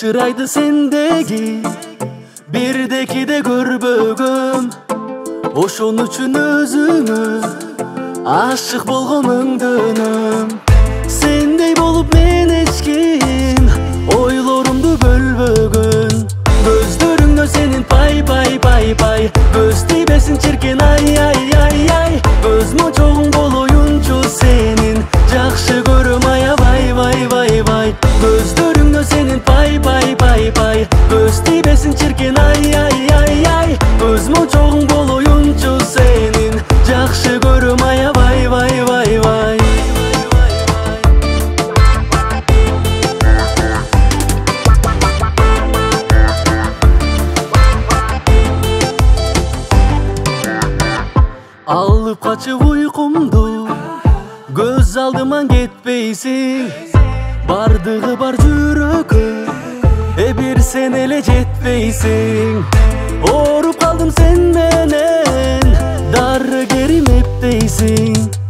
Çıraydı sendeki birdeki de görbөгüm. Oşun üçün özüңө aşık bolgonumdunum. Sendey bolup men eч ким ойлорумду бөлбөгөн. Көздөрүңдө сенин пай пай пай пай, көз тийбесин чиркен ай ай ай ай. Көз мочогуң болоюнчу сенин жакшы көрөм аябай вай вай вай. Көздөрүңдө сенин пай пай пай пай, көз тийбесин чиркен ай ай ай ай. Көз мочогуң болоюнчу сенин жакшы көрөм аябай вай вай вай. Алып качып уйкумду, көз алдыман кетпейсиң. Бардыгы бар жүрөгкө бир сен эле жетпейсиң. Ооруп калдым сен менен, дарыгерим эптейсиң.